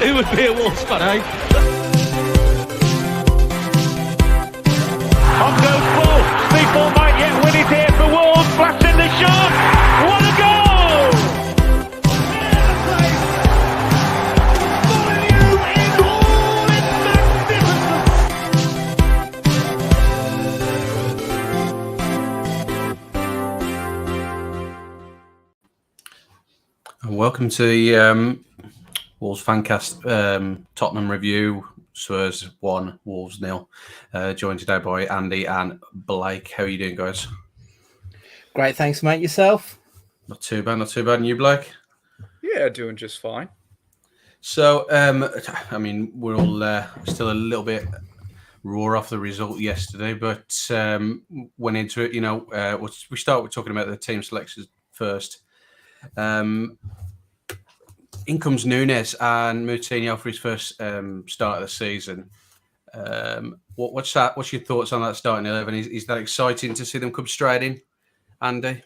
Who would be a Wolves fan, eh? On goes Bull. Speedball might yet win it here for Wolves. Flash in the shot. What a goal! Welcome to the Wolves Fancast Tottenham review. Spurs 1, Wolves 0. Joined today by Andy and Blake. How are you doing, guys? Great, thanks, mate. Yourself? Not too bad, not too bad. And you, Blake? Yeah, doing just fine. So, I mean, we're all still a little bit raw off the result yesterday, but went into it, we start with talking about the team selections first. In comes Nunes and Moutinho for his first start of the season. What's your thoughts on that starting 11? Is that exciting to see them come straight in, Andy?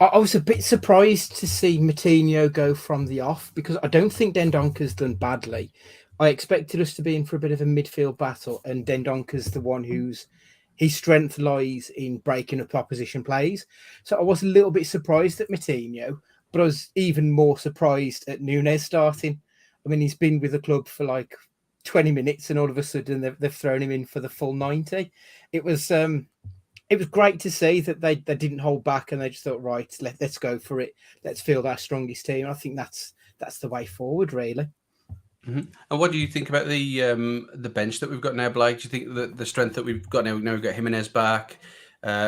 I was a bit surprised to see Moutinho go from the off because I don't think Dendonker's done badly. I expected us to be in for a bit of a midfield battle, and Dendonker's the one his strength lies in breaking up opposition plays. So I was a little bit surprised at Moutinho, but I was even more surprised at Nunes starting. I mean, he's been with the club for like 20 minutes and all of a sudden they've thrown him in for the full 90. It was great to see that they didn't hold back and they just thought, right, let's go for it. Let's field our strongest team. I think that's the way forward, really. Mm-hmm. And what do you think about the bench that we've got now, Blake? Do you think that the strength that we've got now we've got Jimenez back,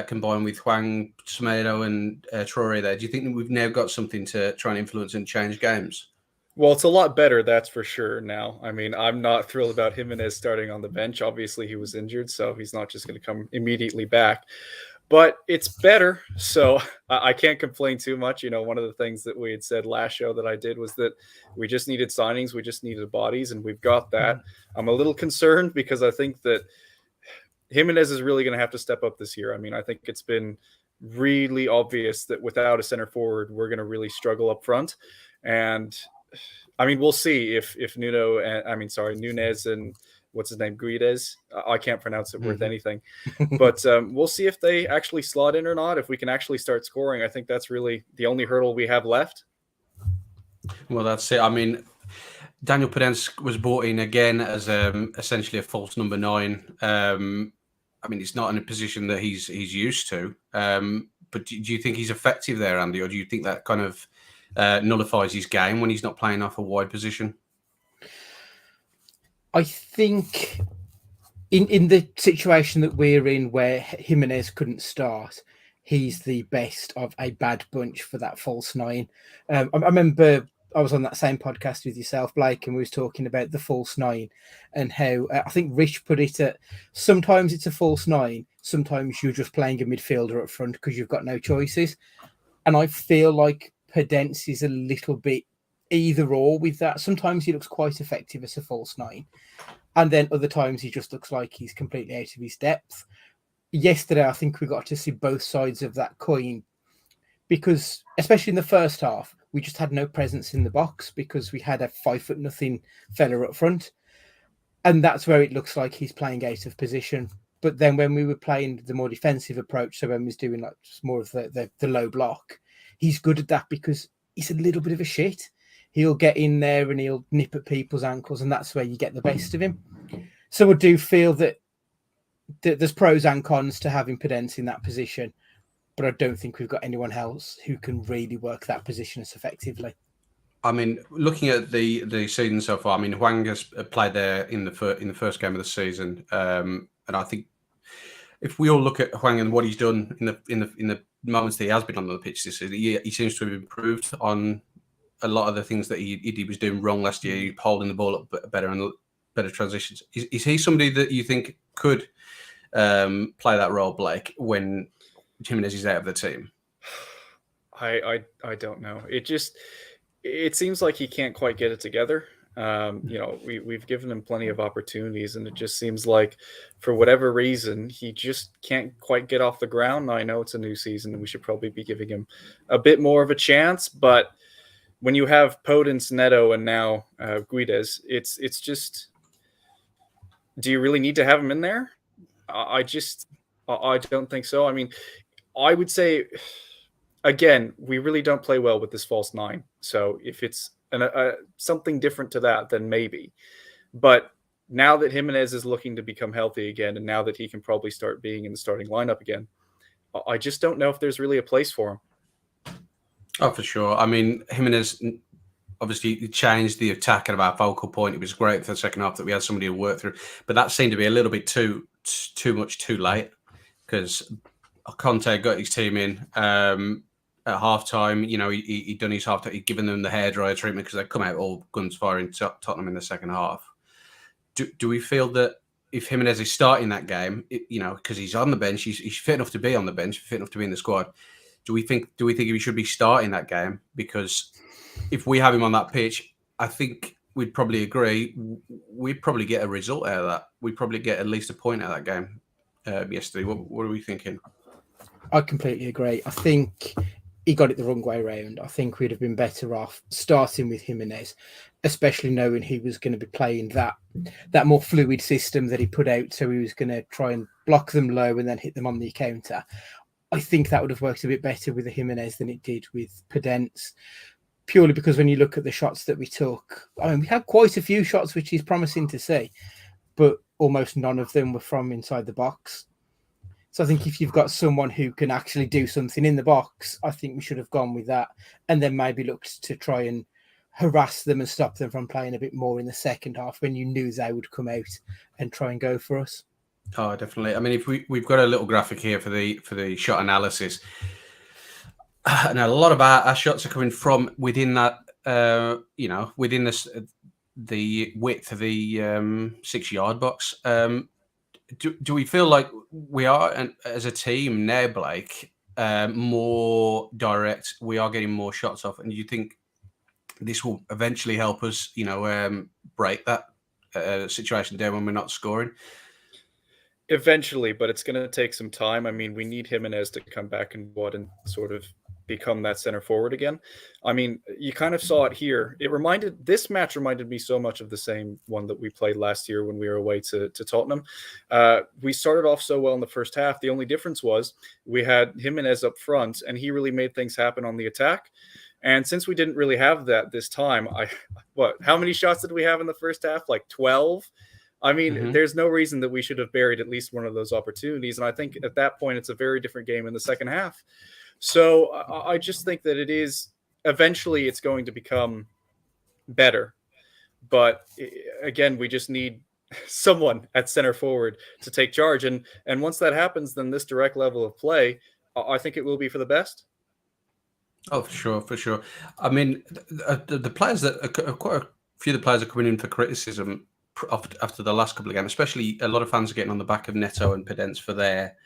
combined with Hwang, Semedo and Traore there, do you think that we've now got something to try and influence and change games? Well, it's a lot better, that's for sure now. I mean, I'm not thrilled about Jimenez starting on the bench. Obviously, he was injured, so he's not just going to come immediately back. But it's better, so I can't complain too much. One of the things that we had said last show that I did was that we just needed signings, we just needed bodies, and we've got that. I'm a little concerned because I think that Jimenez is really going to have to step up this year. I mean, I think it's been really obvious that without a center forward, we're going to really struggle up front. And I mean, we'll see if Nunes and what's his name, Guedes. I can't pronounce it worth anything, but we'll see if they actually slot in or not. If we can actually start scoring, I think that's really the only hurdle we have left. Well, that's it. I mean, Daniel Podence was brought in again as essentially a false number 9. I mean, it's not in a position that he's used to. But do you think he's effective there, Andy, or do you think that kind of nullifies his game when he's not playing off a wide position? I think in the situation that we're in where Jimenez couldn't start, he's the best of a bad bunch for that false 9. I remember I was on that same podcast with yourself, Blake, and we was talking about the false 9 and how I think Rich put it at sometimes it's a false 9, sometimes you're just playing a midfielder up front because you've got no choices. And I feel like Podence is a little bit either or with that. Sometimes he looks quite effective as a false 9, and then other times he just looks like he's completely out of his depth. Yesterday, I think we got to see both sides of that coin because, especially in the first half, we just had no presence in the box because we had a 5'0" fella up front, and that's where it looks like he's playing out of position. But then when we were playing the more defensive approach, so when we was doing like just more of the low block, he's good at that because he's a little bit of a shit. He'll get in there and he'll nip at people's ankles, and that's where you get the best of him. So I do feel that there's pros and cons to having Podence in that position, but I don't think we've got anyone else who can really work that position as effectively. I mean, looking at the season so far, I mean, Hwang has played there in the first game of the season, and I think if we all look at Hwang and what he's done in the moments that he has been on the pitch this season, he seems to have improved on a lot of the things that he was doing wrong last year, holding the ball up better and better transitions. Is he somebody that you think could play that role, Blake, when Jimenez is out of the team? I don't know. It seems like he can't quite get it together. We've given him plenty of opportunities, and it just seems like for whatever reason he just can't quite get off the ground. Now, I know it's a new season and we should probably be giving him a bit more of a chance, but when you have Podence, Neto, and now Guedes, it's just, do you really need to have him in there? I don't think so. I mean, I would say, again, we really don't play well with this false nine. So if it's something different to that, then maybe. But now that Jimenez is looking to become healthy again, and now that he can probably start being in the starting lineup again, I just don't know if there's really a place for him. Oh, for sure. I mean, Jimenez obviously changed the attack at our focal point. It was great for the second half that we had somebody to work through, but that seemed to be a little bit too much too late, because Conte got his team in at half time. You know, he'd done his half time, he'd given them the hairdryer treatment because they'd come out all guns firing Tottenham in the second half. Do we feel that if Jimenez is starting that game, you know, because he's on the bench, he's fit enough to be on the bench, fit enough to be in the squad? Do we think he should be starting that game? Because if we have him on that pitch, I think we'd probably agree we'd probably get a result out of that. We'd probably get at least a point out of that game yesterday. What are we thinking? I completely agree. I think he got it the wrong way around. I think we'd have been better off starting with Jimenez, especially knowing he was going to be playing that more fluid system that he put out. So he was going to try and block them low and then hit them on the counter. I think that would have worked a bit better with the Jimenez than it did with Podence, purely because when you look at the shots that we took, I mean, we had quite a few shots, which is promising to see, but almost none of them were from inside the box. So I think if you've got someone who can actually do something in the box, I think we should have gone with that, and then maybe looked to try and harass them and stop them from playing a bit more in the second half when you knew they would come out and try and go for us. Oh, definitely. I mean, if we've got a little graphic here for the shot analysis, and a lot of our shots are coming from within that, you know, within this the width of the 6-yard box. Do we feel like we are, as a team now, Blake, more direct? We are getting more shots off, and do you think this will eventually help us, you know, break that situation down when we're not scoring? Eventually, but it's going to take some time. I mean, we need Jimenez to come back and sort of become that center forward again. I mean, you kind of saw it here. This match reminded me so much of the same one that we played last year when we were away to Tottenham. We started off so well in the first half. The only difference was we had Jimenez up front, and he really made things happen on the attack. And since we didn't really have that this time, how many shots did we have in the first half? Like 12? I mean, There's no reason that we should have buried at least one of those opportunities. And I think at that point, it's a very different game in the second half. So I just think that eventually it's going to become better. But again, we just need someone at center forward to take charge. And once that happens, then this direct level of play, I think it will be for the best. Oh, for sure. I mean, the players that quite a few of the players are coming in for criticism after the last couple of games, especially a lot of fans are getting on the back of Neto and Podence for their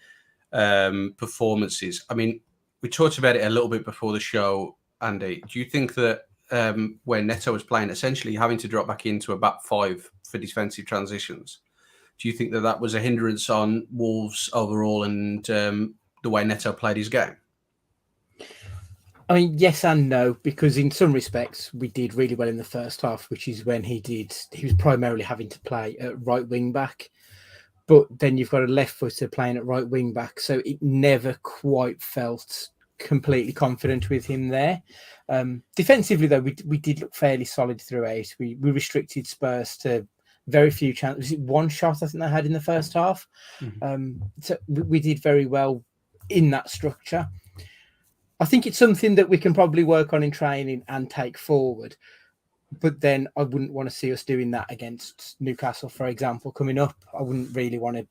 performances. I mean, we talked about it a little bit before the show, Andy. Do you think that when Neto was playing, essentially having to drop back into a back five for defensive transitions, do you think that was a hindrance on Wolves overall and the way Neto played his game? I mean, yes and no, because in some respects we did really well in the first half, which is when he was primarily having to play at right wing back. But then you've got a left footer playing at right wing back, so it never quite felt completely confident with him there. Defensively, though, we did look fairly solid throughout. We restricted Spurs to very few chances. Was it one shot I think they had in the first half? So we did very well in that structure. I think it's something that we can probably work on in training and take forward. But then I wouldn't want to see us doing that against Newcastle, for example, coming up. I wouldn't really want to.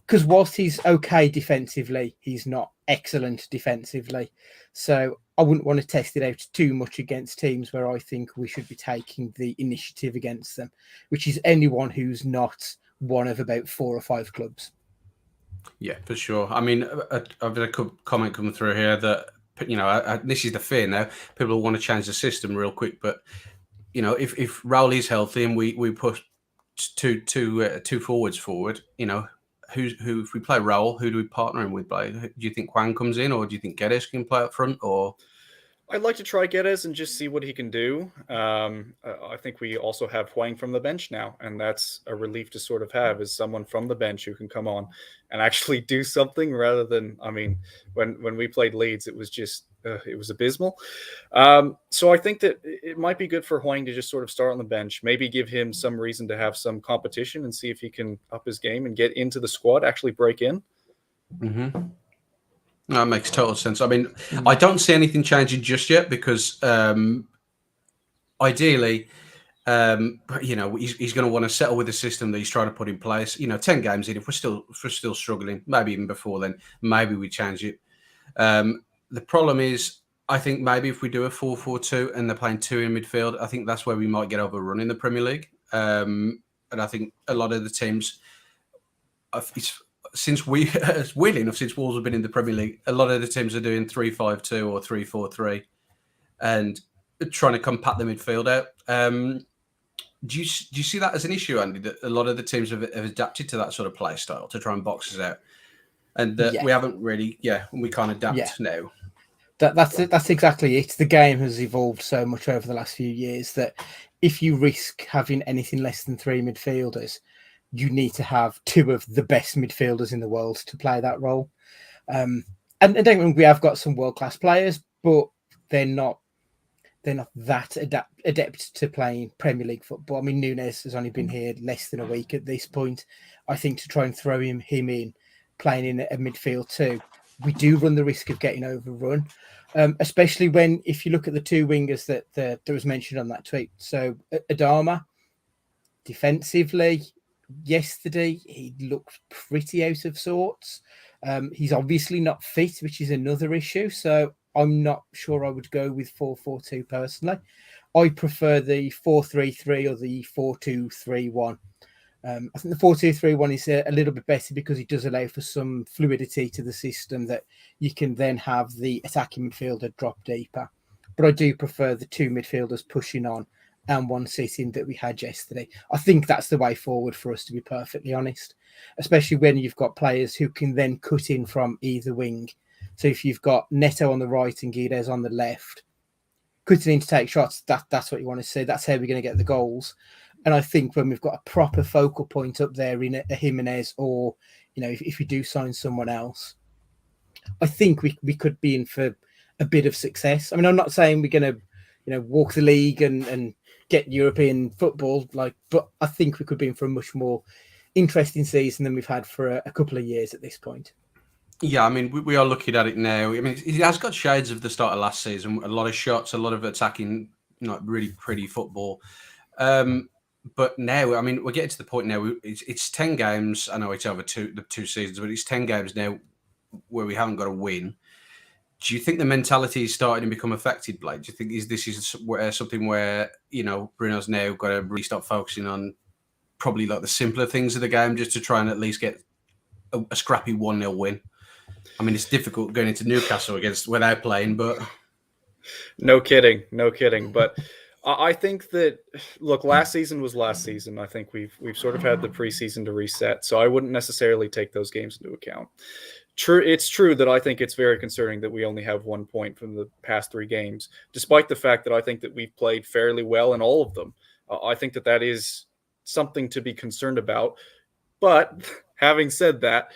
Because whilst he's okay defensively, he's not excellent defensively. So I wouldn't want to test it out too much against teams where I think we should be taking the initiative against them, which is anyone who's not one of about 4 or 5 clubs. Yeah, for sure. I mean, I've had a comment coming through here that, you know, this is the fear now. People want to change the system real quick, but you know, if Raul is healthy and we push two forwards forward, you know, who if we play Raul, who do we partner him with? Do you think Hwang comes in, or do you think Geddes can play up front? Or I'd like to try Geddes and just see what he can do. I think we also have Hwang from the bench now, and that's a relief to sort of have, is someone from the bench who can come on and actually do something rather than, I mean, when we played Leeds, it was just, it was abysmal. So I think that it might be good for Hwang to just sort of start on the bench, maybe give him some reason to have some competition and see if he can up his game and get into the squad, actually break in. Mm-hmm. That makes total sense. I mean, I don't see anything changing just yet because ideally, he's going to want to settle with the system that he's trying to put in place. 10 games in, if we're still struggling, maybe even before then, maybe we change it. The problem is, I think maybe if we do a 4-4-2 and they're playing two in midfield, I think that's where we might get overrun in the Premier League. And I think a lot of the teams, weirdly enough, since Wolves have been in the Premier League, a lot of the teams are doing 3-5-2 or 3-4-3 and trying to compact the midfield out. Do you see that as an issue, Andy, that a lot of the teams have adapted to that sort of play style to try and box us out? And we haven't really, we can't adapt now. That's exactly it. The game has evolved so much over the last few years that if you risk having anything less than three midfielders, you need to have two of the best midfielders in the world to play that role. And don't get me wrong, we have got some world-class players, but they're not that adept to playing Premier League football. I mean, Nunes has only been here less than a week at this point. I think to try and throw him in, playing in a midfield too, we do run the risk of getting overrun, especially if you look at the two wingers that was mentioned on that tweet. So Adama, defensively, yesterday he looked pretty out of sorts. He's obviously not fit, which is another issue. So I'm not sure I would go with 4-4-2 personally. I prefer the 4-3-3 or the 4-2-3-1. I think the 4-2-3-1 is a little bit better because it does allow for some fluidity to the system that you can then have the attacking midfielder drop deeper. But I do prefer the two midfielders pushing on and one sitting that we had yesterday. I think that's the way forward for us, to be perfectly honest, especially when you've got players who can then cut in from either wing. So if you've got Neto on the right and Guedes on the left, cutting in to take shots, that's what you want to see. That's how we're going to get the goals. And I think when we've got a proper focal point up there in a Jimenez, or if we do sign someone else, I think we could be in for a bit of success. I mean, I'm not saying we're going to walk the league and get European football, but I think we could be in for a much more interesting season than we've had for a couple of years at this point. Yeah, I mean, we are looking at it now. I mean, it has got shades of the start of last season. A lot of shots, a lot of attacking, really pretty football. But now, I mean, we're getting to the point now. It's 10 games. I know it's over the two seasons, but it's 10 games now where we haven't got a win. Do you think the mentality is starting to become affected, Blake? Do you think this is something where Bruno's now got to really start focusing on probably like the simpler things of the game, just to try and at least get a scrappy 1-0 win? I mean, it's difficult going into Newcastle without playing, but no kidding. But I think that, look, last season was last season. I think we've sort of had the preseason to reset, so I wouldn't necessarily take those games into account. It's true that I think it's very concerning that we only have 1 point from the past 3 games, despite the fact that I think that we've played fairly well in all of them. I think that is something to be concerned about. But having said that,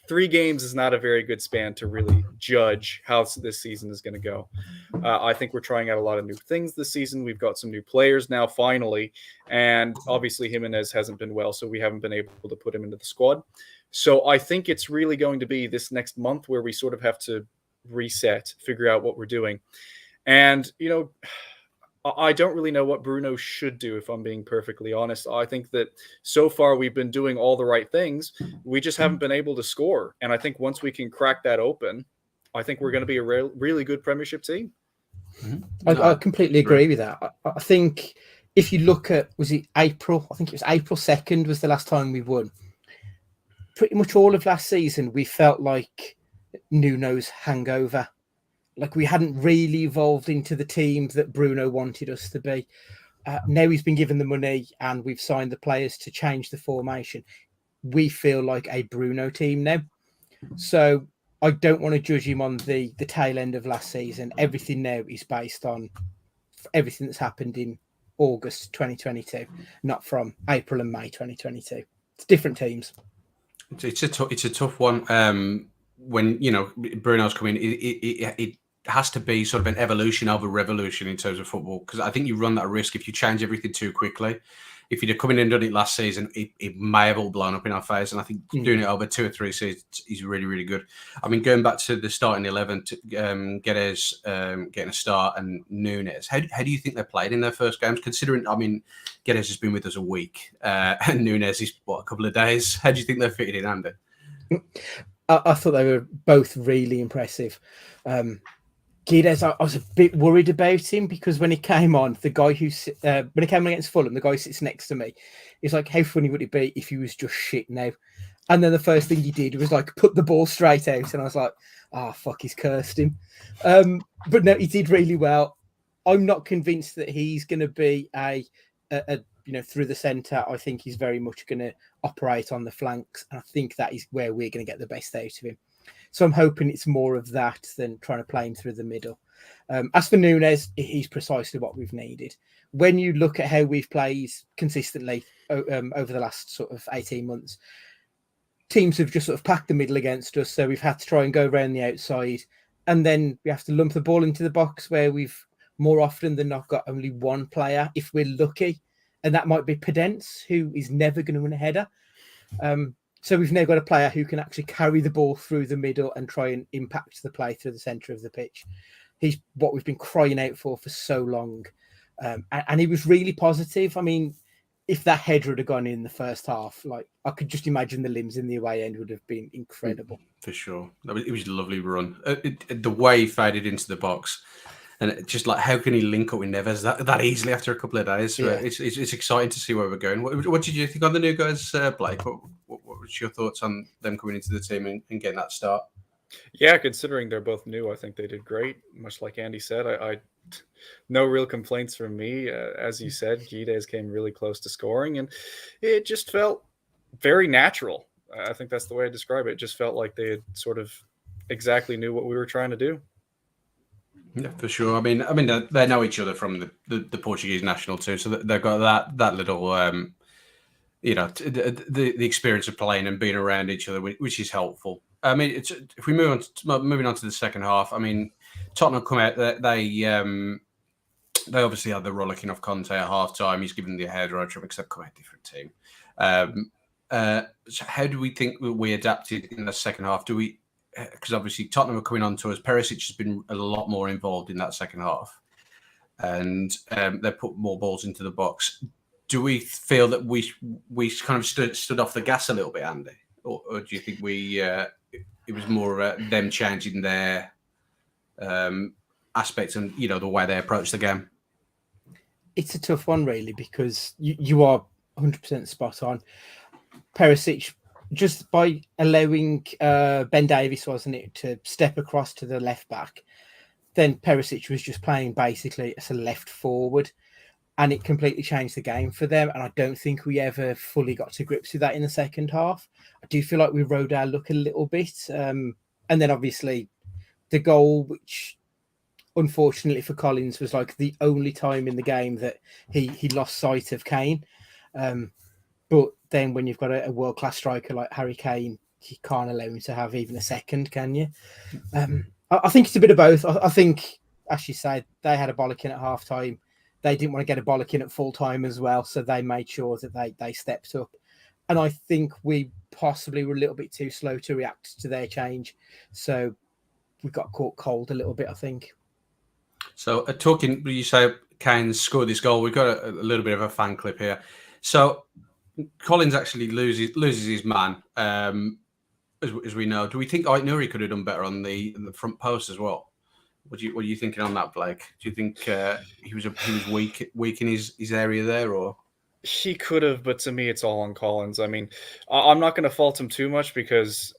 3 games is not a very good span to really judge how this season is going to go. I think we're trying out a lot of new things this season. We've got some new players now, finally. And obviously Jimenez hasn't been well, so we haven't been able to put him into the squad. So I think it's really going to be this next month where we sort of have to reset, figure out what we're doing. And, I don't really know what Bruno should do, if I'm being perfectly honest. I think that so far we've been doing all the right things. We just haven't been able to score. And I think once we can crack that open, I think we're going to be a really good Premiership team. Mm-hmm. I completely agree with that. I think if you look at, was it April? I think it was April 2nd was the last time we won. Pretty much all of last season, we felt like Nuno's hangover. Like we hadn't really evolved into the team that Bruno wanted us to be. Now he's been given the money and we've signed the players to change the formation. We feel like a Bruno team now. So I don't want to judge him on the tail end of last season. Everything now is based on everything that's happened in August 2022, not from April and May 2022. It's different teams. It's a tough one. When Bruno's coming, it has to be sort of an evolution of a revolution in terms of football, because I think you run that risk if you change everything too quickly. If you'd have come in and done it last season, it may have all blown up in our face. And I think doing it over 2 or 3 seasons is really, really good. I mean, going back to the starting 11, Guedes getting a start and Nunes, how do you think they played in their first games? Considering, I mean, Guedes has been with us a week and Nunes is, a couple of days. How do you think they fitted in, Andy? I thought they were both really impressive. Guedes, I was a bit worried about him because when he came on, the guy when he came on against Fulham, the guy who sits next to me, he's like, how funny would it be if he was just shit now? And then the first thing he did was like put the ball straight out, and I was like, fuck, he's cursed him. But no, he did really well. I'm not convinced that he's going to be a through the centre. I think he's very much going to operate on the flanks, and I think that is where we're going to get the best out of him. So I'm hoping it's more of that than trying to play him through the middle. As for Nunes, he's precisely what we've needed. When you look at how we've played consistently over the last sort of 18 months, teams have just sort of packed the middle against us. So we've had to try and go around the outside. And then we have to lump the ball into the box where we've more often than not got only one player, if we're lucky. And that might be Podence, who is never going to win a header. So we've now got a player who can actually carry the ball through the middle and try and impact the play through the centre of the pitch. He's what we've been crying out for so long. And he was really positive. I mean, if that header had gone in the first half, like I could just imagine the limbs in the away end would have been incredible. For sure. It was a lovely run. The way he faded into the box. And just like, how can he link up with Neves that easily after a couple of days? Yeah. It's exciting to see where we're going. What did you think on the new guys, Blake? What was your thoughts on them coming into the team and getting that start? Yeah, considering they're both new, I think they did great. Much like Andy said, I no real complaints from me. As you said, Guedes came really close to scoring, and it just felt very natural. I think that's the way I describe it. It just felt like they had sort of exactly knew what we were trying to do. Yeah, for sure. I mean, they know each other from the Portuguese national too, so they've got that little, the experience of playing and being around each other, which is helpful. I mean, if we moving on to the second half. I mean, Tottenham come out. They obviously had the rollicking off Conte at half time. He's given the header on because they've come out a different team. So how do we think we adapted in the second half? Do we? Because obviously Tottenham are coming on to us. Perisic has been a lot more involved in that second half, and they put more balls into the box. Do we feel that we kind of stood off the gas a little bit, Andy, or do you think it was more them changing their aspects and the way they approach the game? It's a tough one, really, because you are 100% spot on. Perisic, just by allowing Ben Davies, wasn't it, to step across to the left back, then Perisic was just playing basically as a left forward, and it completely changed the game for them. And I don't think we ever fully got to grips with that in the second half. I do feel like we rode our luck a little bit. And then obviously the goal, which unfortunately for Collins was like the only time in the game that he lost sight of Kane. But then when you've got a world-class striker like Harry Kane, you can't allow him to have even a second, can you? I think it's a bit of both. I think, as you said, they had a bollocking at half-time. They didn't want to get a bollocking at full-time as well, so they made sure that they stepped up. And I think we possibly were a little bit too slow to react to their change. So we got caught cold a little bit, I think. So you say Kane scored this goal. We've got a little bit of a fan clip here. So Collins actually loses his man, as we know. Do we think Ait Nouri could have done better on the front post as well? What are you thinking on that, Blake? Do you think he was weak in his area there, or? He could have, but to me, it's all on Collins. I mean, I'm not going to fault him too much because,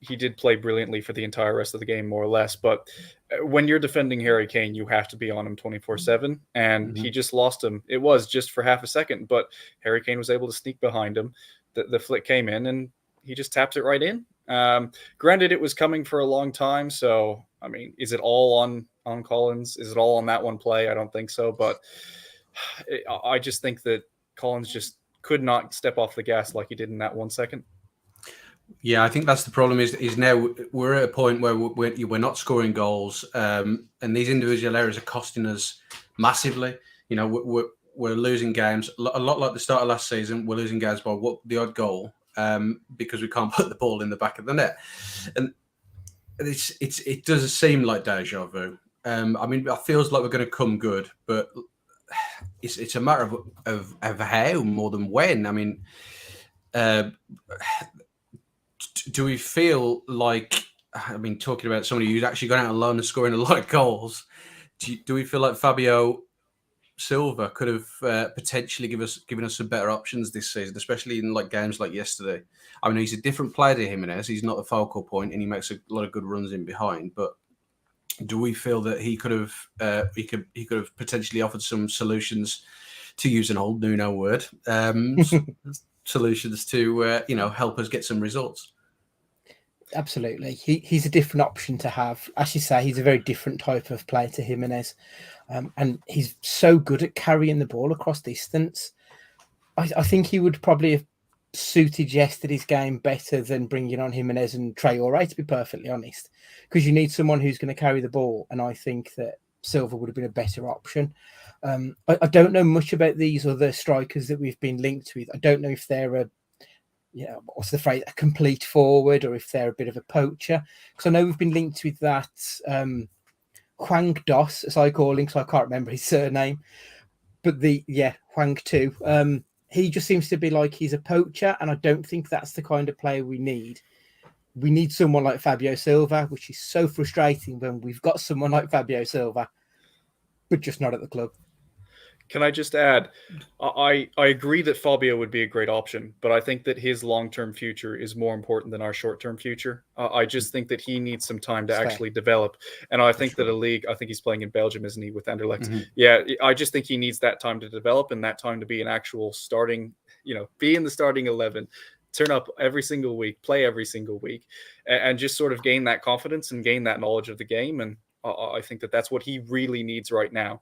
he did play brilliantly for the entire rest of the game, more or less. But when you're defending Harry Kane, you have to be on him 24/7, and he just lost him. It was just for half a second, but Harry Kane was able to sneak behind him. The flick came in, and he just taps it right in. Granted, it was coming for a long time. So, I mean, is it all on Collins? Is it all on that one play? I don't think so. But I just think that Collins just could not step off the gas like he did in that 1 second. Yeah, I think that's the problem. Is now we're at a point where we're not scoring goals, and these individual errors are costing us massively. You know, we're losing games a lot like the start of last season. We're losing games by the odd goal because we can't put the ball in the back of the net, and it does seem like deja vu. I mean, it feels like we're going to come good, but it's a matter of how more than when. I mean. Do we feel like, I mean, talking about somebody who's actually gone out alone and scoring a lot of goals, do we feel like Fabio Silva could have potentially given us some better options this season, especially in like games like yesterday? I mean, he's a different player to Jimenez. He's not a focal point, and he makes a lot of good runs in behind. But do we feel that he could have potentially offered some solutions, to use an old Nuno word, solutions to help us get some results? Absolutely. He's a different option to have. As you say, he's a very different type of player to Jimenez. And he's so good at carrying the ball across distance. I think he would probably have suited yesterday's game better than bringing on Jimenez and Traore, to be perfectly honest, because you need someone who's going to carry the ball. And I think that Silva would have been a better option. I don't know much about these other strikers that we've been linked with. I don't know if they're what's the phrase, a complete forward, or if they're a bit of a poacher. Because I know we've been linked with that Hwang Dos, as I call him, because I can't remember his surname. But Hwang too. He just seems to be like he's a poacher, and I don't think that's the kind of player we need. We need someone like Fabio Silva, which is so frustrating when we've got someone like Fabio Silva, but just not at the club. Can I just add, I agree that Fabio would be a great option, but I think that his long-term future is more important than our short-term future. I just think that he needs some time to actually develop. And I think that I think he's playing in Belgium, isn't he, with Anderlecht? Mm-hmm. Yeah, I just think he needs that time to develop and that time to be an actual starting, be in the starting 11, turn up every single week, play every single week, and just sort of gain that confidence and gain that knowledge of the game. And I think that that's what he really needs right now.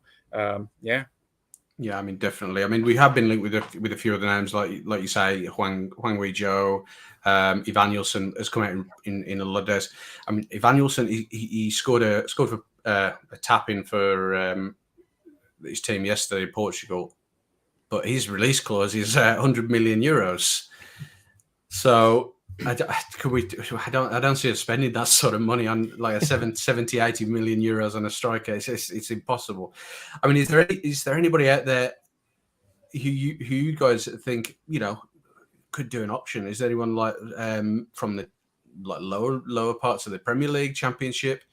Yeah, I mean, definitely. I mean, we have been linked with a few of the names, like you say, Hwang Wei-jo, Ivan Nilsson has come out in a lot of days. I mean, Ivan Nilsson, he scored a tap in for his team yesterday in Portugal, but his release clause is 100 million euros. So I don't see us spending that sort of money on like a 70, 80 million euros on a striker. It's impossible. I mean, is there anybody out there who you guys think could do an option? Is there anyone like from the lower parts of the Premier League, Championship,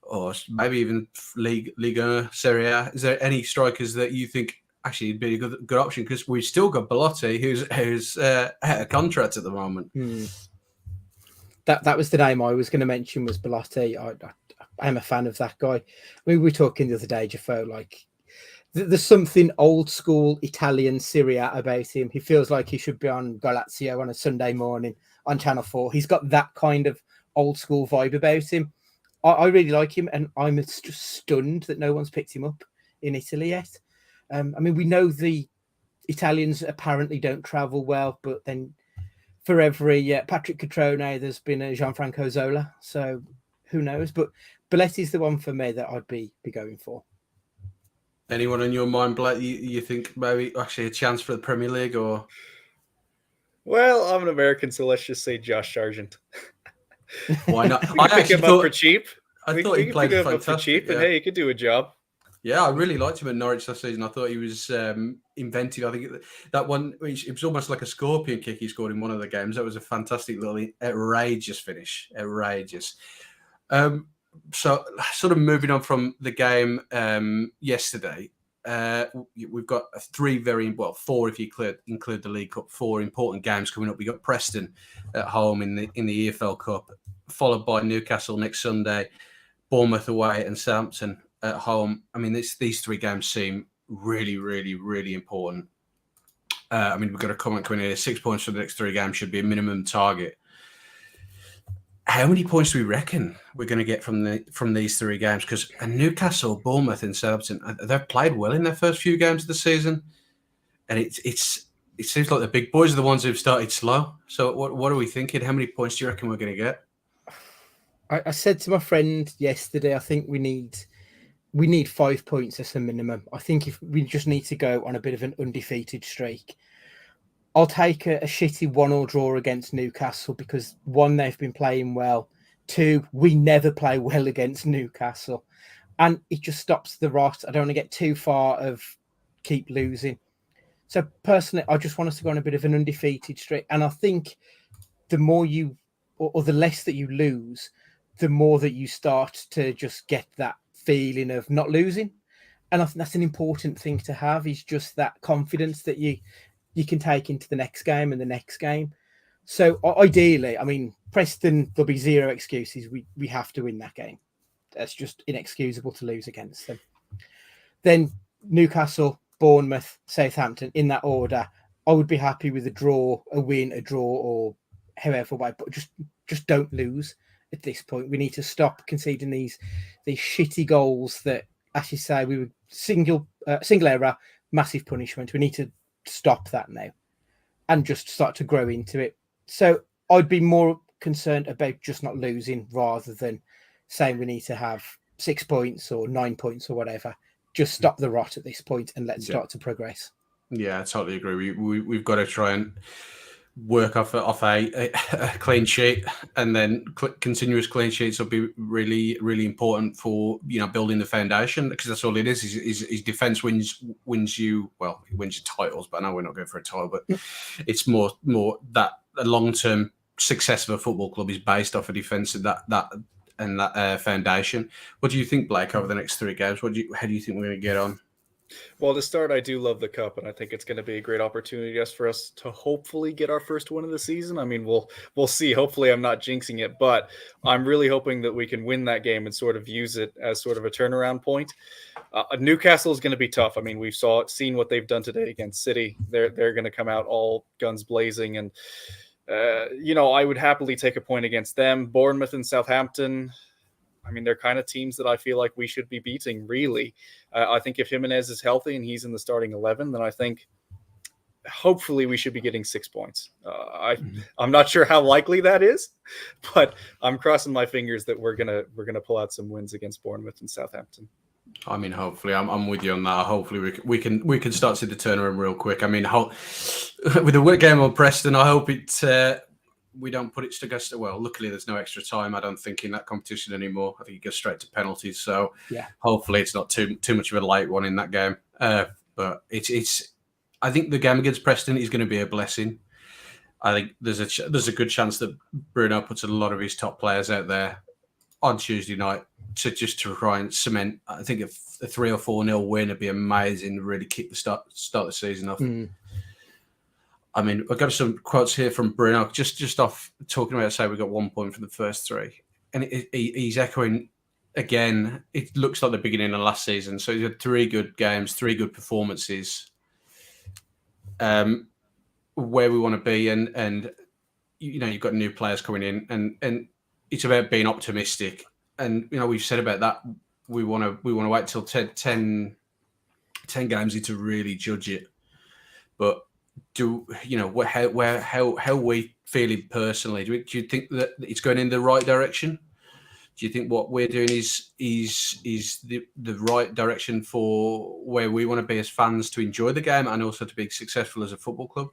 or maybe even Ligue 1, Serie A? Is there any strikers that you think actually it'd be a good option? Because we've still got Belotti, who's out of contract at the moment. That was the name I was going to mention, was Belotti. I am a fan of that guy. I mean, we were talking the other day, Jaffo, like there's something old school Italian Serie A about him. He feels like he should be on Galazio on a Sunday morning on Channel 4. He's got that kind of old school vibe about him. I really like him, and I'm just stunned that no one's picked him up in Italy yet. I mean, we know the Italians apparently don't travel well, but then for every Patrick Catrone, there's been a Gianfranco Zola. So who knows? But Belletti's the one for me that I'd be going for. Anyone in your mind, Black, you think maybe actually a chance for the Premier League? Or? Well, I'm an American, so let's just say Josh Sargent. Why not? I pick him up for cheap. I thought he played fantastic. And hey, he could do a job. Yeah, I really liked him at Norwich last season. I thought he was inventive. I think that one, it was almost like a scorpion kick he scored in one of the games. That was a fantastic little outrageous finish. Outrageous. So sort of moving on from the game yesterday, we've got four if you include the League Cup, 4 important games coming up. We've got Preston at home in the EFL Cup, followed by Newcastle next Sunday, Bournemouth away, and Southampton at home. I mean, these 3 games seem really, really, really important. I mean, we've got a comment coming in here. 6 points for the next 3 games should be a minimum target. How many points do we reckon we're going to get from these 3 games? Because Newcastle, Bournemouth, and Southampton, they've played well in their first few games of the season, and it seems like the big boys are the ones who've started slow. So what are we thinking? How many points do you reckon we're going to get? I said to my friend yesterday, I think we need 5 points as a minimum. I think if we just need to go on a bit of an undefeated streak. I'll take a shitty 1-1 draw against Newcastle because 1, they've been playing well. 2, we never play well against Newcastle. And it just stops the rot. I don't want to get too far of keep losing. So personally, I just want us to go on a bit of an undefeated streak. And I think the more you, or the less that you lose, the more that you start to just get that feeling of not losing. And I think that's an important thing to have, is just that confidence that you can take into the next game and the next game. So ideally, I mean, Preston, there'll be 0 excuses. We have to win that game. That's just inexcusable to lose against them. Then Newcastle, Bournemouth, Southampton, in that order. I would be happy with a draw, a win, a draw, or however way, but just don't lose at this point. We need to stop conceding these shitty goals that, as you say, we would single error, massive punishment. We need to stop that now and just start to grow into it. So I'd be more concerned about just not losing rather than saying we need to have 6 points or 9 points or whatever. Just stop the rot at this point and let's start to progress. Yeah, I totally agree. We've got to try and work off a clean sheet, and then continuous clean sheets will be really, really important for building the foundation, because that's all it is. Is defense wins you titles, but I know we're not going for a title, but it's more that a long-term success of a football club is based off a defense of that foundation. What do you think, Blake, over the next 3 games? How do you think we're going to get on? Well, to start, I do love the cup, and I think it's going to be a great opportunity for us to hopefully get our first win of the season. I mean, we'll see. Hopefully, I'm not jinxing it, but I'm really hoping that we can win that game and sort of use it as sort of a turnaround point. Newcastle is going to be tough. I mean, we've seen what they've done today against City. They're going to come out all guns blazing, and I would happily take a point against them. Bournemouth and Southampton, I mean, they're kind of teams that I feel like we should be beating, really. I think if Jimenez is healthy and he's in the starting 11, then I think hopefully we should be getting 6 points. I'm not sure how likely that is, but I'm crossing my fingers that we're gonna pull out some wins against Bournemouth and Southampton. I mean, hopefully, I'm with you on that. Hopefully, we can start to see the turnaround real quick. I mean, with the game on Preston, I hope we don't put it to go. Well, luckily, there's no extra time, I don't think, in that competition anymore. I think it goes straight to penalties. So, yeah, hopefully, it's not too much of a light one in that game. But it's. I think the game against Preston is going to be a blessing. I think there's a good chance that Bruno puts a lot of his top players out there on Tuesday night to try and cement. I think a 3 or 4-0 win would be amazing. Really kick the start the season off. I mean, I've got some quotes here from Bruno, just off talking about, say, we got 1 point for the first 3. And he's echoing, again, it looks like the beginning of last season. So he's had 3 good games, 3 good performances, where we want to be. And you've got new players coming in, and it's about being optimistic. And, we've said about that, we want to wait till 10 games into really judge it. But how we feeling personally? Do you think that it's going in the right direction? Do you think what we're doing is the right direction for where we want to be as fans, to enjoy the game and also to be successful as a football club?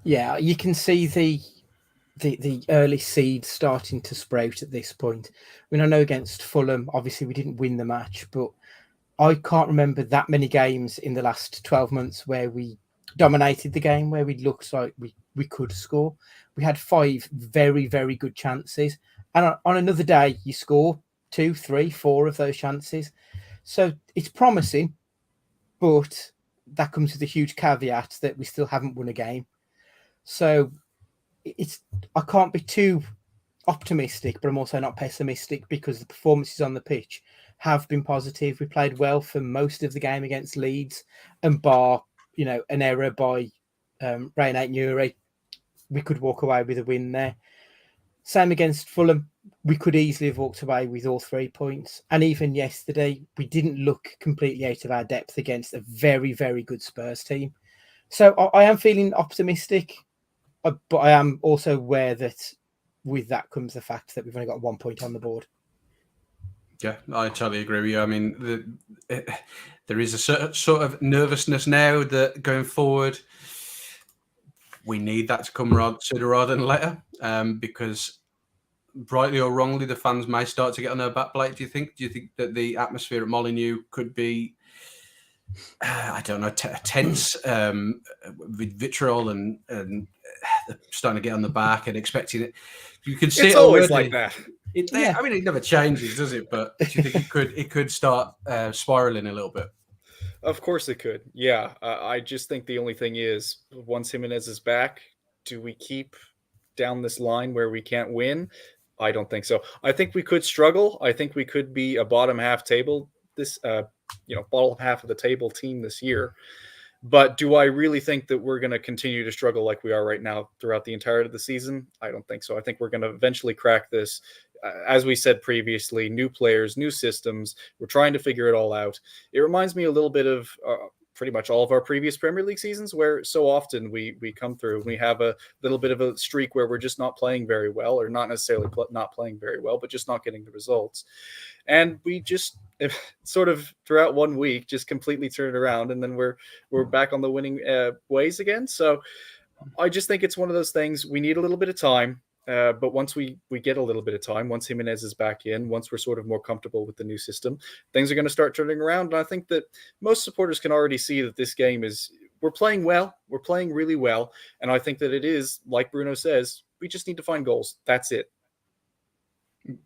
Yeah, you can see the early seeds starting to sprout at this point. I mean, I know against Fulham, obviously we didn't win the match, but I can't remember that many games in the last 12 months where we dominated the game, where we looked like we could score. We had 5 very, very good chances. And on another day, you score 2, 3, 4 of those chances. So it's promising, but that comes with a huge caveat that we still haven't won a game. So I can't be too optimistic, but I'm also not pessimistic, because the performances on the pitch have been positive. We played well for most of the game against Leeds, and bar an error by Ait Nouri, we could walk away with a win there. Same against Fulham. We could easily have walked away with all 3 points. And even yesterday, we didn't look completely out of our depth against a very, very good Spurs team. So I am feeling optimistic, but I am also aware that with that comes the fact that we've only got 1 point on the board. Yeah, I totally agree with you. I mean, there is a sort of nervousness now that going forward, we need that to come sooner rather than later, because rightly or wrongly, the fans may start to get on their back plate. Do you think? Do you think that the atmosphere at Molineux could be, I don't know, tense, with vitriol and starting to get on the back and expecting it? You can see It's it always already. like that. I mean, it never changes, does it? But do you think it could start spiraling a little bit? Of course it could. Yeah. I just think the only thing is, once Jimenez is back, do we keep down this line where we can't win? I don't think so. I think we could struggle. I think we could be a bottom half table bottom half of the table team this year. But do I really think that we're going to continue to struggle like we are right now throughout the entirety of the season? I don't think so. I think we're going to eventually crack this. As we said previously, new players, new systems. We're trying to figure it all out. It reminds me a little bit of pretty much all of our previous Premier League seasons, where so often we come through and we have a little bit of a streak where we're just not playing very well, or not necessarily not playing very well, but just not getting the results. And we just sort of throughout 1 week just completely turn it around, and then we're back on the winning ways again. So I just think it's one of those things. We need a little bit of time. But once we get a little bit of time, once Jimenez is back in, once we're sort of more comfortable with the new system, things are going to start turning around. And I think that most supporters can already see that this game we're playing well. We're playing really well. And I think that it is, like Bruno says, we just need to find goals. That's it.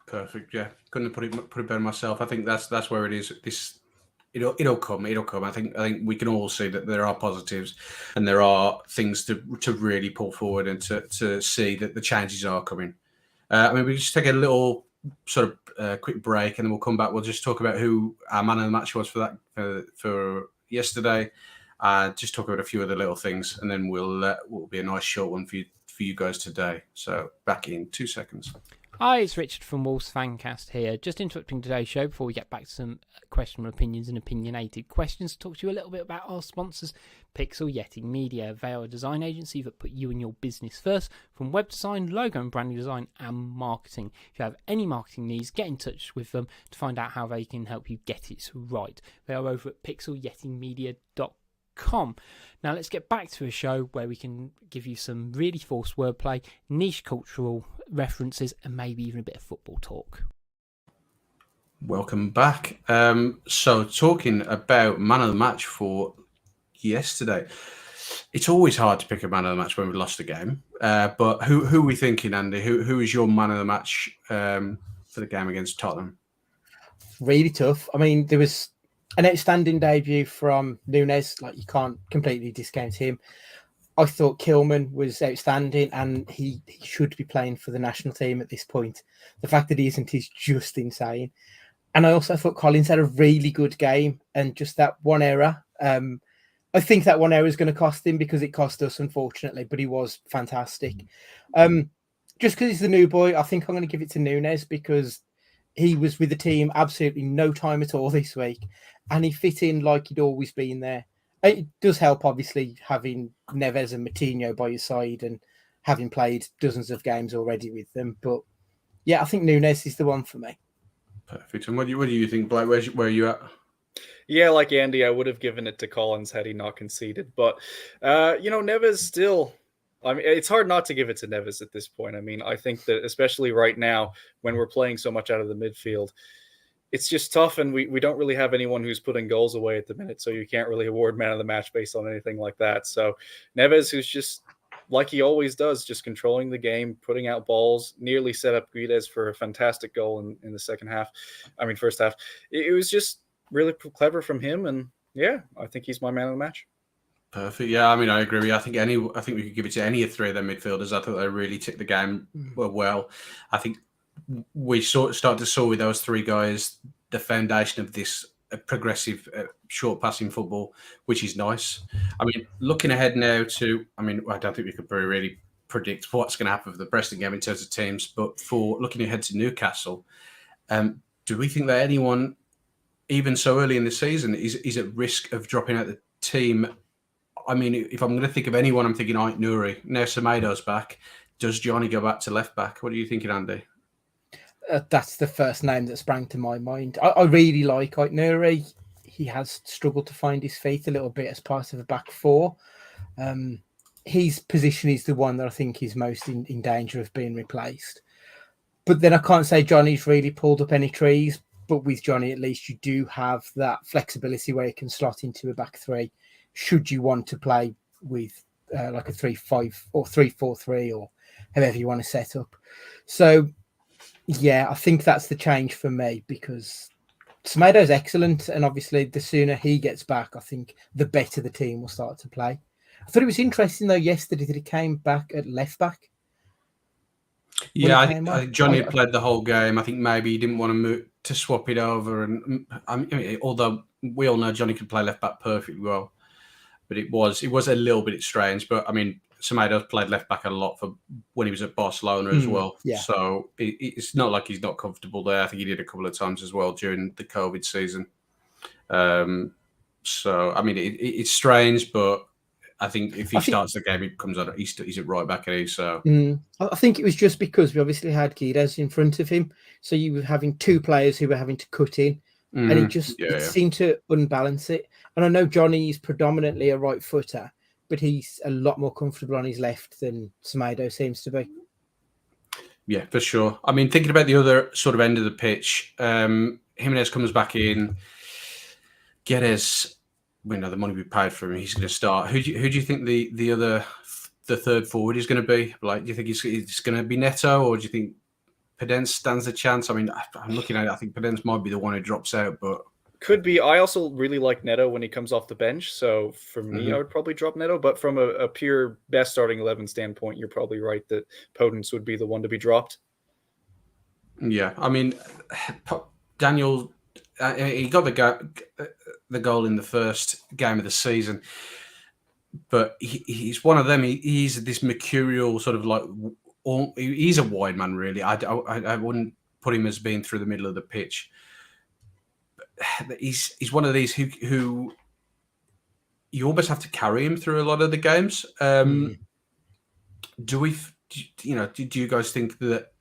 Perfect. Yeah. Couldn't have put it better myself. I think that's where it is. It'll come. I think we can all see that there are positives, and there are things to really pull forward and to see that the changes are coming. We just take a little sort of quick break, and then we'll come back. We'll just talk about who our man of the match was for yesterday. Just talk about a few other little things, and then will be a nice short one for you guys today. So back in 2 seconds. Hi, it's Richard from Wolves Fancast here. Just interrupting today's show before we get back to some questionable opinions and opinionated questions. To talk to you a little bit about our sponsors, Pixel Yeti Media. They are a design agency that put you and your business first, from web design, logo and branding design, and marketing. If you have any marketing needs, get in touch with them to find out how they can help you get it right. They are over at pixelyetimedia.com. Now let's get back to a show where we can give you some really forced wordplay, niche cultural references, and maybe even a bit of football talk. Welcome back. So talking about man of the match for yesterday, it's always hard to pick a man of the match when we lost a game. But who are we thinking, Andy? Who is your man of the match for the game against Tottenham? Really tough. I mean, there was an outstanding debut from Nunes. Like, you can't completely discount him. I thought Kilman was outstanding, and he should be playing for the national team at this point. The fact that he isn't is just insane. And I also thought Collins had a really good game, and just that one error. I think that one error is going to cost him, because it cost us, unfortunately, but he was fantastic. Just because he's the new boy, I think I'm going to give it to Nunes, because he was with the team absolutely no time at all this week, and he fit in like he'd always been there. It does help, obviously, having Neves and Moutinho by your side and having played dozens of games already with them. But yeah, I think Nunes is the one for me. Perfect. And what do you think, Blake? Where are you at? Yeah, like Andy, I would have given it to Collins had he not conceded. But, Neves still... I mean, it's hard not to give it to Neves at this point. I mean, I think that especially right now, when we're playing so much out of the midfield, it's just tough, and we don't really have anyone who's putting goals away at the minute, so you can't really award man of the match based on anything like that. So Neves, who's just, like he always does, just controlling the game, putting out balls, nearly set up Guedes for a fantastic goal in the first half. It was just really clever from him, and yeah, I think he's my man of the match. Perfect. Yeah, I mean, I agree with you. I think we could give it to any of three of their midfielders. I thought they really ticked the game well. I think we started to saw with those three guys the foundation of this progressive short passing football, which is nice. I mean, looking ahead now I don't think we could really predict what's going to happen for the Preston game in terms of teams, but for looking ahead to Newcastle, do we think that anyone, even so early in the season, is at risk of dropping out the team? I mean, if I'm going to think of anyone, I'm thinking Ait Nouri. Now Semedo's back. Does Johnny go back to left back? What are you thinking, Andy? That's the first name that sprang to my mind. I really like Ait Nouri. He has struggled to find his feet a little bit as part of a back four. His position is the one that I think is most in danger of being replaced. But then I can't say Johnny's really pulled up any trees. But with Johnny, at least you do have that flexibility where you can slot into a back three, should you want to play with like a 3-5 or 3-4-3 or however you want to set up. So, yeah, I think that's the change for me, because Semedo's excellent, and obviously the sooner he gets back, I think the better the team will start to play. I thought it was interesting, though, yesterday that he came back at left back. Yeah, I think Johnny had played the whole game. I think maybe he didn't want to swap it over. And I mean, although we all know Johnny could play left back perfectly well, but it was a little bit strange. But I mean, Semedo's played left back a lot for when he was at Barcelona as well. Yeah. So it's not like he's not comfortable there. I think he did a couple of times as well during the COVID season. So I mean, it's strange, but I think if he starts the game, he comes on. He's at right back, and he's so. I think it was just because we obviously had Guedes in front of him, so you were having two players who were having to cut in, and it just seemed to unbalance it. And I know Johnny is predominantly a right footer, but he's a lot more comfortable on his left than Semedo seems to be. Yeah, for sure. I mean, thinking about the other sort of end of the pitch, Jimenez comes back in. Guedes, we know the money we paid for him. He's going to start. Who do you think the third forward is going to be? Like, do you think it's going to be Neto, or do you think Podence stands a chance? I mean, I'm looking at it. I think Podence might be the one who drops out, but could be. I also really like Neto when he comes off the bench. So for me, I would probably drop Neto. But from a pure best starting 11 standpoint, you're probably right that Podence would be the one to be dropped. Yeah, I mean, Daniel, he got the goal in the first game of the season, but he's one of them. He's this mercurial sort of like. He's a wide man, really. I wouldn't put him as being through the middle of the pitch. He's one of these who you almost have to carry him through a lot of the games. Do you guys think that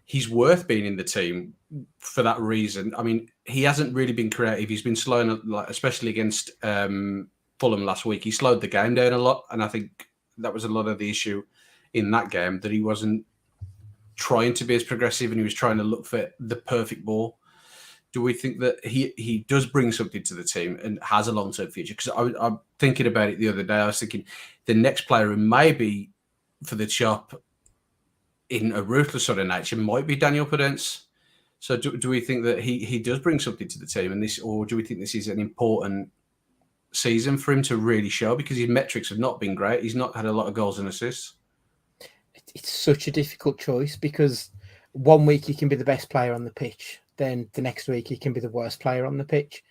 he's worth being in the team for that reason? I mean, he hasn't really been creative. He's been slowing, like, especially against Fulham last week. He slowed the game down a lot, and I think that was a lot of the issue in that game, that he wasn't trying to be as progressive and he was trying to look for the perfect ball. Do we think that he does bring something to the team and has a long-term future? Because I'm thinking about it the other day. I was thinking the next player who may be for the chop in a ruthless sort of nature might be Daniel Podence. So do we think that he does bring something to the team, or do we think this is an important season for him to really show? Because his metrics have not been great. He's not had a lot of goals and assists. It's such a difficult choice, because 1 week he can be the best player on the pitch, then the next week he can be the worst player on the pitch.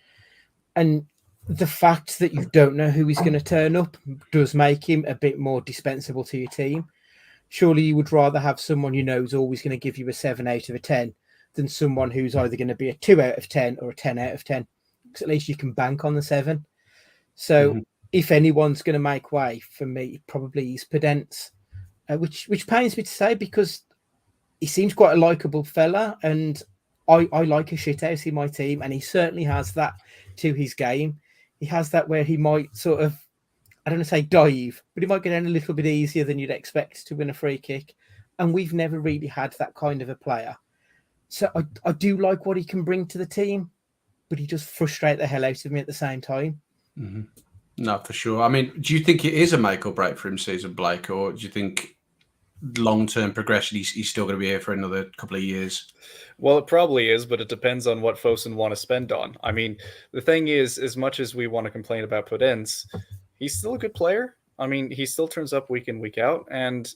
And the fact that you don't know who is going to turn up does make him a bit more dispensable to your team. Surely you would rather have someone you know is always going to give you a 7 out of a 10 than someone who's either going to be a 2 out of 10 or a 10 out of 10, because at least you can bank on the 7. So if anyone's going to make way, for me, it probably is Podence, which pains me to say, because he seems quite a likeable fella, and I like a shithouse in my team, and he certainly has that to his game. He has that where he might sort of, I don't want to say dive, but he might get in a little bit easier than you'd expect to win a free kick. And we've never really had that kind of a player. So I do like what he can bring to the team, but he does frustrate the hell out of me at the same time. No, for sure. I mean, do you think it is a make or break for him, season Blake, or do you think long-term progression, he's still going to be here for another couple of years? Well, it probably is, but it depends on what Fosun want to spend on. I mean, the thing is, as much as we want to complain about Podence, he's still a good player. I mean, he still turns up week in, week out. And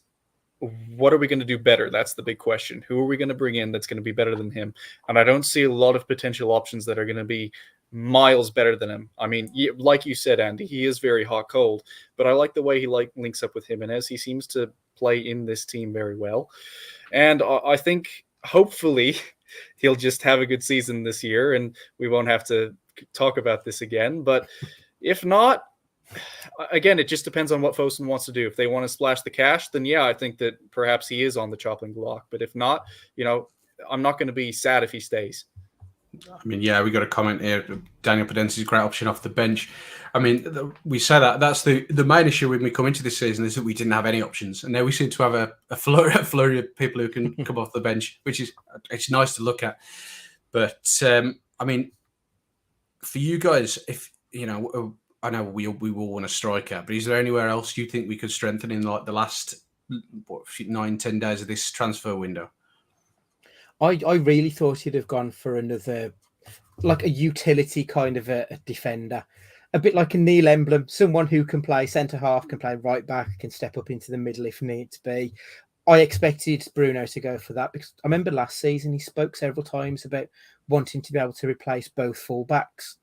what are we going to do better? That's the big question. Who are we going to bring in that's going to be better than him? And I don't see a lot of potential options that are going to be miles better than him. I mean, like you said, Andy, he is very hot cold, but I like the way he links up with Jimenez. He seems to play in this team very well. And I think hopefully he'll just have a good season this year and we won't have to talk about this again. But if not, again, it just depends on what Fosun wants to do. If they want to splash the cash, then yeah, I think that perhaps he is on the chopping block. But if not, I'm not going to be sad if he stays. I mean, yeah, we got a comment here. Daniel Podence is a great option off the bench. I mean, we say that's the main issue when we come into this season is that we didn't have any options, and now we seem to have a flurry of people who can come off the bench, which is it's nice to look at. But I mean, for you guys, if I know we will want a striker, but is there anywhere else you think we could strengthen in like the last 9-10 days of this transfer window? I really thought he'd have gone for another, like a utility kind of a defender, a bit like a Neil Emblem, someone who can play centre half, can play right back, can step up into the middle if need to be. I expected Bruno to go for that because I remember last season he spoke several times about wanting to be able to replace both fullbacks,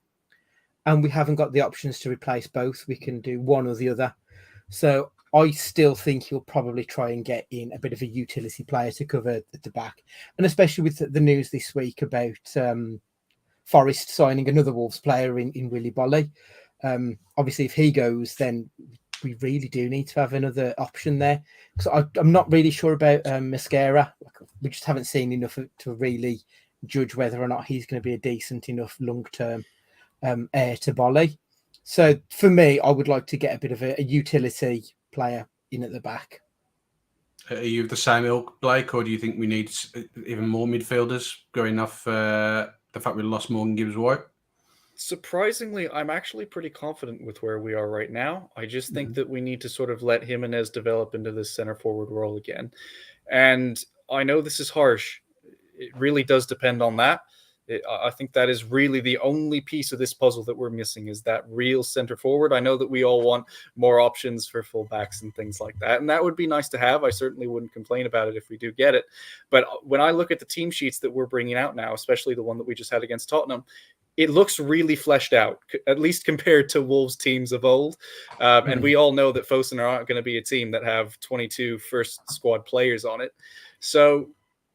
and we haven't got the options to replace both. We can do one or the other. So I still think he'll probably try and get in a bit of a utility player to cover at the back. And especially with the news this week about Forest signing another Wolves player in Willy Boly. Obviously, if he goes, then we really do need to have another option there. Because I'm not really sure about Mosquera. We just haven't seen enough to really judge whether or not he's going to be a decent enough long-term heir to Boly. So for me, I would like to get a bit of a utility player in at the back. Are you the same ilk, Blake, or do you think we need even more midfielders going off the fact we lost Morgan Gibbs-White? Surprisingly, I'm actually pretty confident with where we are right now. I just think that we need to sort of let Jimenez develop into this center forward role again. And I know this is harsh. It really does depend on that. I think that is really the only piece of this puzzle that we're missing is that real center forward. I know that we all want more options for fullbacks and things like that, and that would be nice to have. I certainly wouldn't complain about it if we do get it. But when I look at the team sheets that we're bringing out now, especially the one that we just had against Tottenham, it looks really fleshed out, at least compared to Wolves teams of old. And we all know that Fosun are not going to be a team that have 22 first squad players on it. So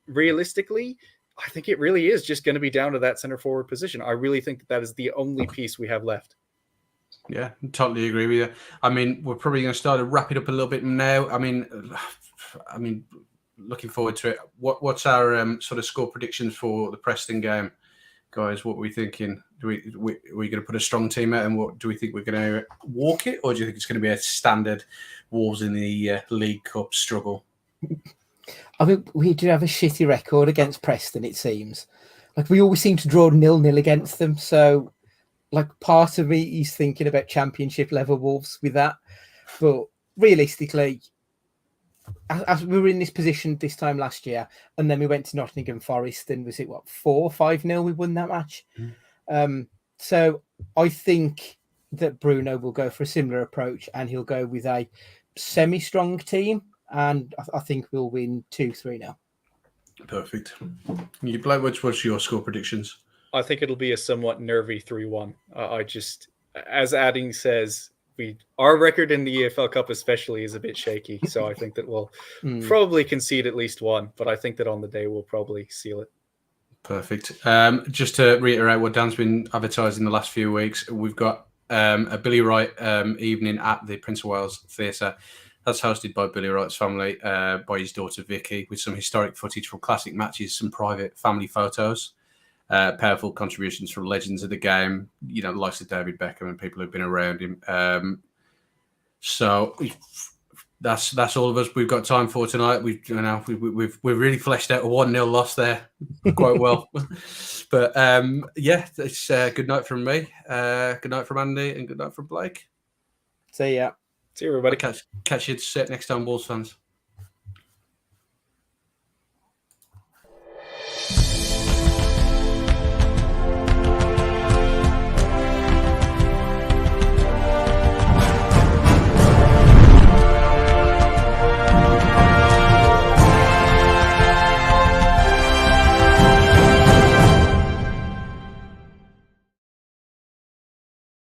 realistically, I think it really is just going to be down to that center forward position. I really think that is the only piece we have left. Yeah, totally agree with you. I mean, we're probably going to start to wrap it up a little bit now. I mean, looking forward to it. What's our sort of score predictions for the Preston game, guys? What are we thinking? Are we going to put a strong team out, and what do we think we're going to walk it, or do you think it's going to be a standard Wolves in the League Cup struggle? I mean, we do have a shitty record against Preston, it seems. Like, we always seem to draw 0-0 against them. So, like, part of me is thinking about championship level Wolves with that. But realistically, as we were in this position this time last year, and then we went to Nottingham Forest, and was it, 4-5-0 we won that match? So I think that Bruno will go for a similar approach, and he'll go with a semi-strong team. And I think we'll win 2-3 Perfect. You, Blake, what's your score predictions? I think it'll be a somewhat nervy 3-1. I just, as Adding says, our record in the EFL Cup especially is a bit shaky. So I think that we'll probably concede at least one. But I think that on the day we'll probably seal it. Perfect. Just to reiterate what Dan's been advertising the last few weeks, we've got a Billy Wright evening at the Prince of Wales Theatre. That's hosted by Billy Wright's family, by his daughter Vicky, with some historic footage from classic matches, some private family photos, powerful contributions from legends of the game, the likes of David Beckham and people who've been around him. So that's all of us we've got time for tonight. We've really fleshed out a 1-0 loss there quite well. But it's good night from me, good night from Andy, and good night from Blake. See ya. See you, everybody. Catch you next time, Wolves fans.